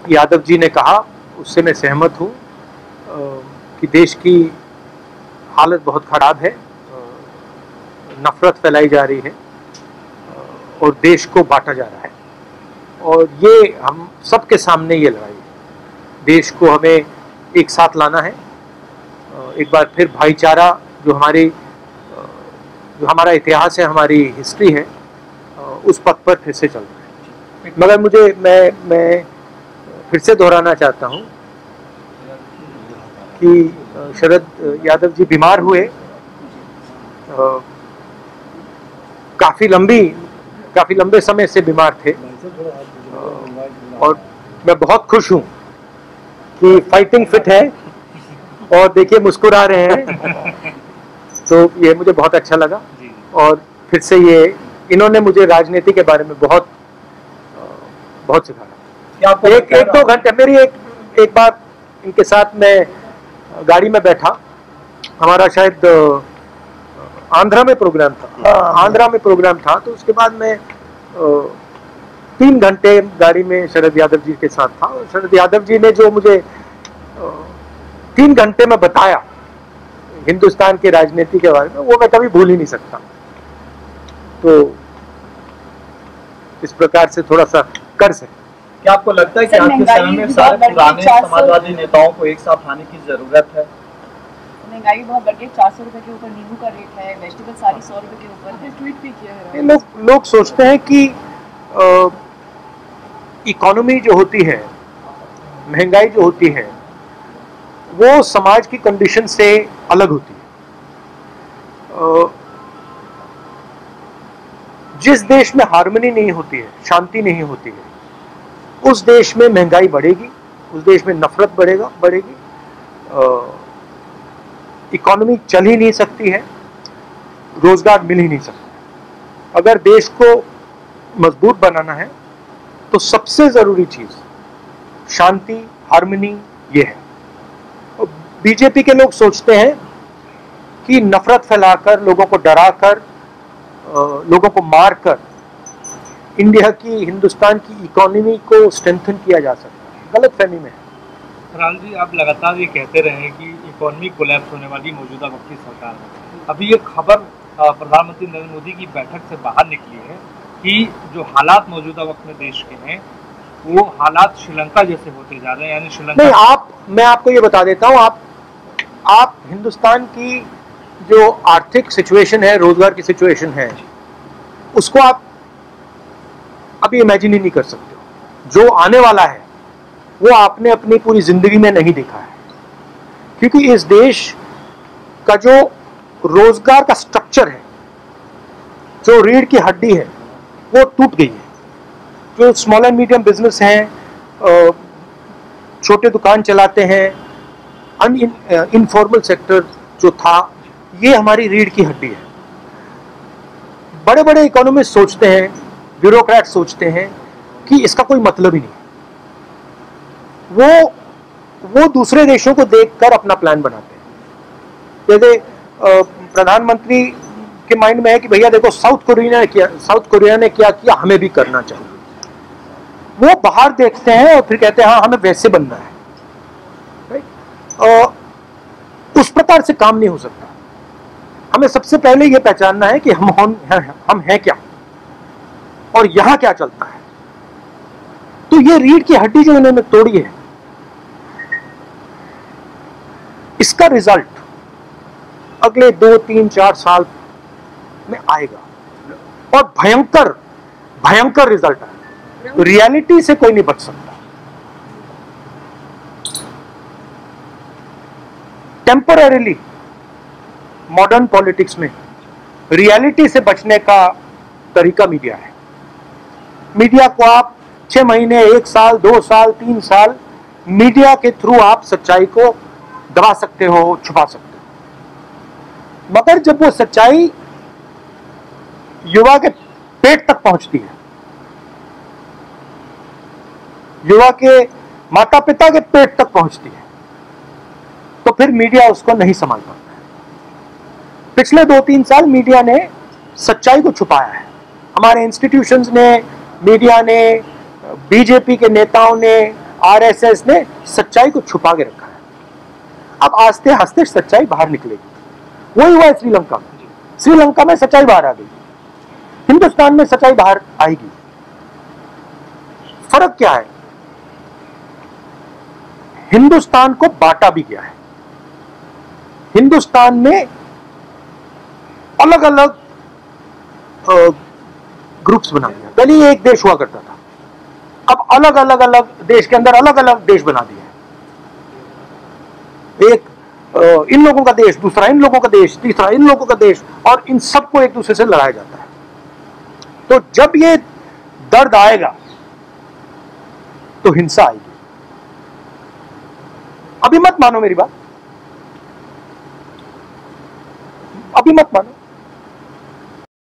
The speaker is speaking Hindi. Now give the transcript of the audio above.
यादव जी ने कहा उससे मैं सहमत हूँ कि देश की हालत बहुत ख़राब है, नफरत फैलाई जा रही है और देश को बांटा जा रहा है। और ये हम सबके सामने ये लड़ाई है। देश को हमें एक साथ लाना है, एक बार फिर भाईचारा जो हमारा इतिहास है, हमारी हिस्ट्री है, उस पथ पर फिर से चल रहा है। मगर मैं फिर से दोहराना चाहता हूँ कि शरद यादव जी बीमार हुए, काफ़ी लंबे समय से बीमार थे, और मैं बहुत खुश हूँ कि फाइटिंग फिट है और देखिए मुस्कुरा रहे हैं, तो ये मुझे बहुत अच्छा लगा। और फिर से इन्होंने मुझे राजनीति के बारे में बहुत सिखाया। एक दो घंटे मेरी एक बार इनके साथ मैं गाड़ी में बैठा, हमारा शायद आंध्रा में प्रोग्राम था, तो उसके बाद मैं 3 घंटे गाड़ी में शरद यादव जी के साथ था। और शरद यादव जी ने जो मुझे 3 घंटे में बताया हिंदुस्तान की राजनीति के बारे में, वो मैं कभी भूल ही नहीं सकता। तो इस प्रकार से थोड़ा सा कर सकते। क्या आपको लगता है कि आज के समय में सारे पुराने समाजवादी नेताओं को एक साथ लाने की जरूरत है? महंगाई बहुत बढ़ गई, 400 रुपए के ऊपर नींबू का रेट है, वेजिटेबल सारी 100 रुपए के ऊपर। ट्वीट भी किया है। लोग सोचते हैं कि इकोनॉमी जो होती है, महंगाई जो होती है, वो समाज की कंडीशन से अलग होती है। जिस देश में हार्मनी नहीं होती है, शांति नहीं होती है, उस देश में महंगाई बढ़ेगी, उस देश में नफरत बढ़ेगी, इकोनॉमी चल ही नहीं सकती है, रोजगार मिल ही नहीं सकता। अगर देश को मजबूत बनाना है तो सबसे जरूरी चीज शांति, हार्मनी ये है। बीजेपी के लोग सोचते हैं कि नफरत फैलाकर, लोगों को डराकर, लोगों को मारकर हिंदुस्तान की इकोनॉमी को स्ट्रेंथन किया जा सकता है। गलतफहमी में है। फरहान जी, आप लगातार ये कहते रहे हैं कि इकोनॉमी कोलैप्स होने वाली मौजूदा वक्त की सरकार है। अभी ये खबर प्रधानमंत्री नरेंद्र मोदी की बैठक से बाहर निकली है कि जो हालात मौजूदा वक्त में देश के हैं, वो हालात श्रीलंका जैसे होते जा रहे हैं, यानी श्रीलंका। नहीं, मैं आपको ये बता देता हूँ, आप हिंदुस्तान की जो आर्थिक सिचुएशन है, रोजगार की सिचुएशन है, उसको आप अभी इमेजिन ही नहीं कर सकते। जो आने वाला है वो आपने अपनी पूरी जिंदगी में नहीं देखा है, क्योंकि इस देश का जो रोजगार का स्ट्रक्चर है, जो रीढ़ की हड्डी है, वो टूट गई है। जो स्मॉल एंड मीडियम बिजनेस हैं, छोटे दुकान चलाते हैं, इनफॉर्मल सेक्टर जो था, ये हमारी रीढ़ की हड्डी है। बड़े बड़े इकोनॉमिस्ट सोचते हैं, ब्यूरोक्रेट सोचते हैं कि इसका कोई मतलब ही नहीं। वो दूसरे देशों को देखकर अपना प्लान बनाते हैं। जैसे प्रधानमंत्री के माइंड में है कि भैया देखो साउथ कोरिया ने क्या किया, हमें भी करना चाहिए। वो बाहर देखते हैं और फिर कहते हैं हाँ हमें वैसे बनना है। उस प्रकार से काम नहीं हो सकता। हमें सबसे पहले ये पहचानना है कि हम हैं क्या और यहां क्या चलता है। तो ये रीढ़ की हड्डी जो इन्होंने तोड़ी है, इसका रिजल्ट अगले 2, 3, 4 साल में आएगा और भयंकर रिजल्ट आएगा। तो रियलिटी से कोई नहीं बच सकता। टेम्पररीली मॉडर्न पॉलिटिक्स में रियलिटी से बचने का तरीका मीडिया है। मीडिया को आप 6 महीने, 1 साल, 2 साल, 3 साल मीडिया के थ्रू आप सच्चाई को दबा सकते हो, छुपा सकते हो। मगर जब वो सच्चाई युवा के पेट तक पहुंचती है, युवा के माता पिता के पेट तक पहुंचती है, तो फिर मीडिया उसको नहीं संभाल पाता। पिछले 2-3 साल मीडिया ने सच्चाई को छुपाया है। हमारे इंस्टीट्यूशंस ने, मीडिया ने, बीजेपी के नेताओं ने, आरएसएस ने सच्चाई को छुपा के रखा है। अब आस्ते आस्ते सच्चाई बाहर निकलेगी। वही हुआ है श्रीलंका में। श्रीलंका में सच्चाई बाहर आ गई, हिंदुस्तान में सच्चाई बाहर आएगी। फर्क क्या है? हिंदुस्तान को बांटा भी गया है। हिंदुस्तान में अलग अलग ग्रुप्स बना दिया। पहले ये एक देश हुआ करता था, अब अलग अलग देश के अंदर अलग अलग देश बना दिया है। एक इन लोगों का देश, दूसरा इन लोगों का देश, तीसरा इन लोगों का देश, और इन सबको एक दूसरे से लड़ाया जाता है। तो जब ये दर्द आएगा तो हिंसा आएगी। अभी मत मानो मेरी बात, अभी मत मानो।